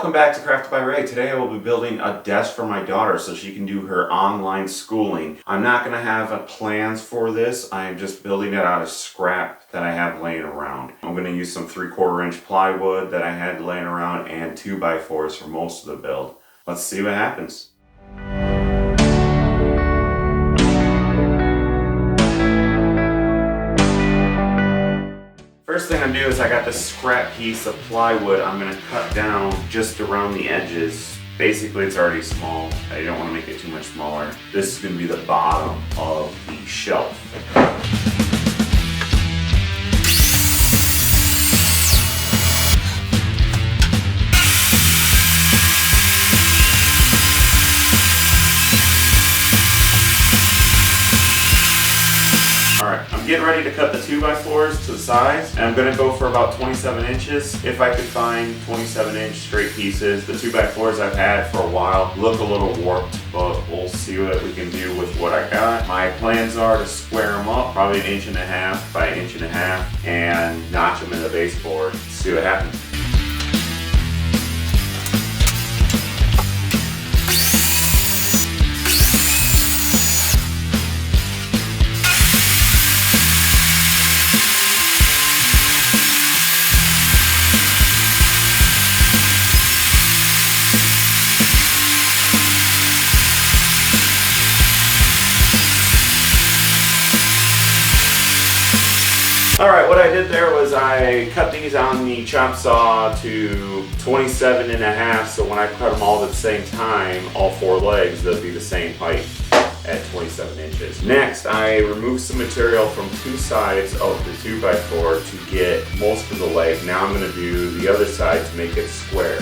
Welcome back to Crafted by Ray. Today I will be building a desk for my daughter so she can do her online schooling. I'm not going to have plans for this. I am just building it out of scrap that I have laying around. I'm going to use some 3/4 inch plywood that I had laying around and 2x4s for most of the build. Let's see what happens. First thing I'm doing is I got this scrap piece of plywood I'm going to cut down just around the edges. Basically it's already small. I don't want to make it too much smaller. This is going to be the bottom of the shelf. Alright, I'm getting ready to cut the 2x4s to the size, and I'm going to go for about 27 inches. If I could find 27-inch straight pieces. The 2x4s I've had for a while look a little warped, but we'll see what we can do with what I got. My plans are to square them up, probably 1.5 inches by 1.5 inches, and notch them in the baseboard. See what happens. Alright, what I did there was I cut these on the chop saw to 27.5, so when I cut them all at the same time, all 4 legs, they'll be the same height at 27 inches. Next, I removed some material from 2 sides of the 2x4 to get most of the leg. Now I'm going to do the other side to make it square.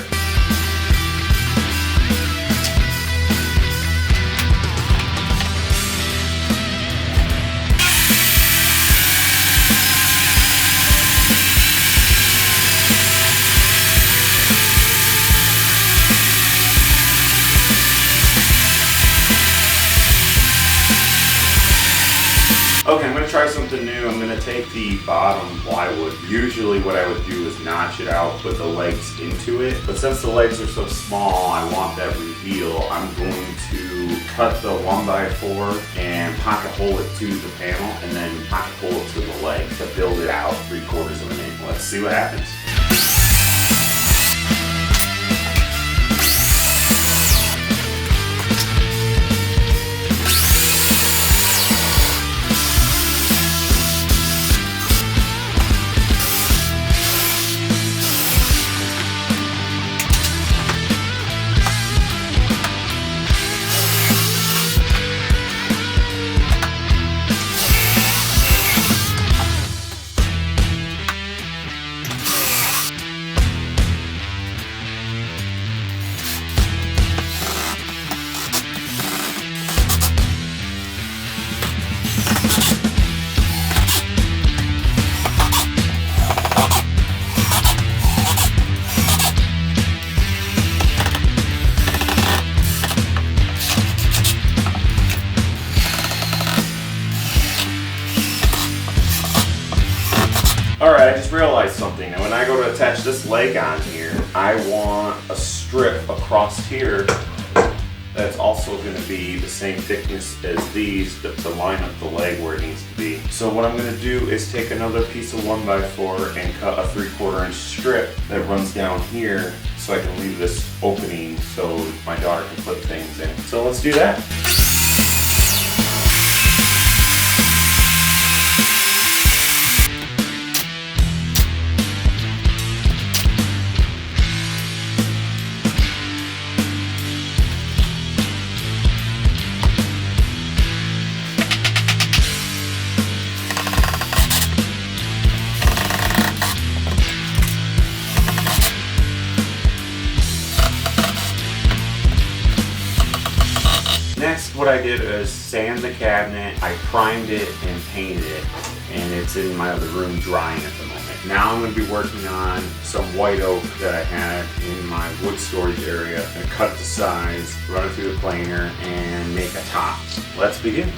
Okay, I'm going to try something new. I'm going to take the bottom plywood. Usually what I would do is notch it out, put the legs into it. But since the legs are so small, I want that reveal. I'm going to cut the 1x4 and pocket hole it to the panel and then pocket hole it to the leg to build it out 3/4 of an inch. Let's see what happens. Alright, I just realized something. Now when I go to attach this leg on here, I want a strip across here that's also going to be the same thickness as these to line up the leg where it needs to be. So what I'm going to do is take another piece of 1x4 and cut a 3/4 inch strip that runs down here so I can leave this opening so my daughter can put things in. So let's do that. Next, what I did is sand the cabinet. I primed it and painted it, and it's in my other room drying at the moment. Now I'm going to be working on some white oak that I had in my wood storage area. I'm going to cut the size, run it through the planer, and make a top. Let's begin.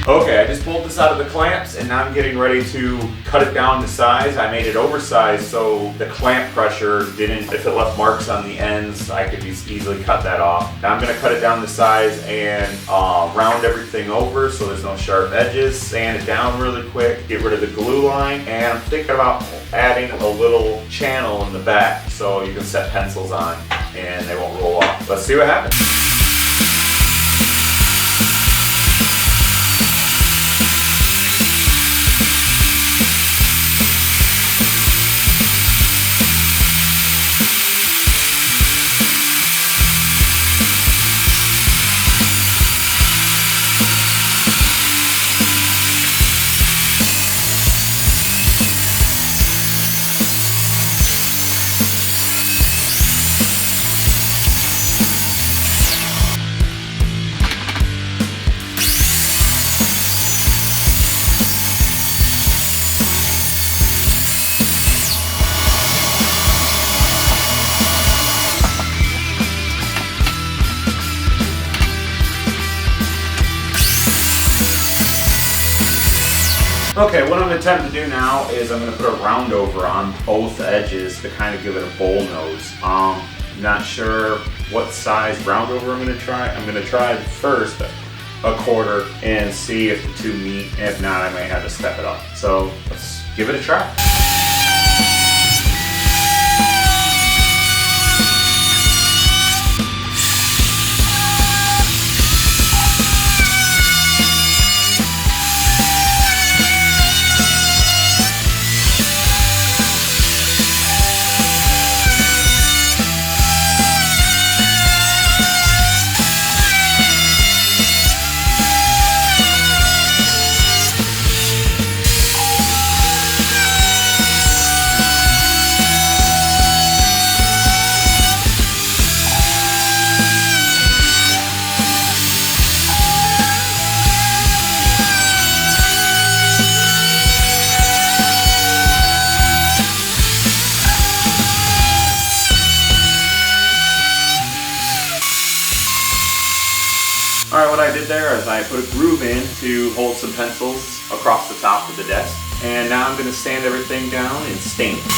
Okay, I just pulled this out of the clamps and now I'm getting ready to cut it down to size. I made it oversized so the clamp pressure didn't, if it left marks on the ends, I could just easily cut that off. Now I'm gonna cut it down to size and round everything over so there's no sharp edges, sand it down really quick, get rid of the glue line, and I'm thinking about adding a little channel in the back so you can set pencils on and they won't roll off. Let's see what happens. Okay, what I'm going to attempt to do now is I'm going to put a round over on both edges to kind of give it a bowl nose. Not sure what size round over I'm going to try. I'm going to try first a quarter and see if the two meet. If not, I may have to step it up. So let's give it a try. Alright, what I did there is I put a groove in to hold some pencils across the top of the desk. And now I'm going to sand everything down and stain it.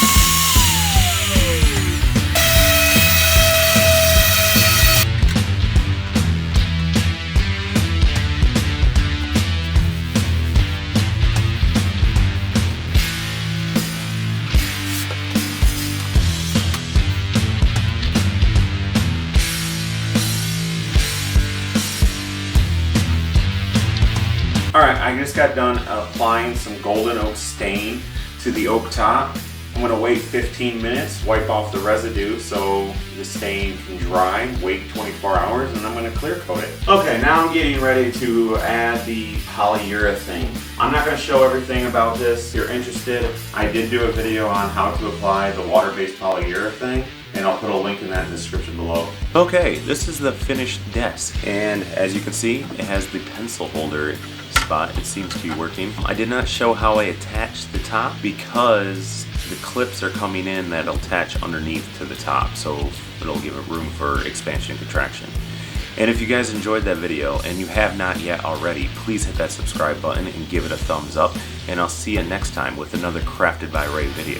Alright, I just got done applying some golden oak stain to the oak top. I'm going to wait 15 minutes, wipe off the residue so the stain can dry, wait 24 hours, and I'm going to clear coat it. Okay, now I'm getting ready to add the polyurethane. I'm not going to show everything about this. If you're interested, I did do a video on how to apply the water-based polyurethane, and I'll put a link in that description below. Okay, this is the finished desk, and as you can see, it has the pencil holder spot. It seems to be working. I did not show how I attached the top because the clips are coming in that'll attach underneath to the top, so it'll give it room for expansion and contraction. And if you guys enjoyed that video and you have not yet already, please hit that subscribe button and give it a thumbs up, and I'll see you next time with another Crafted by Ray video.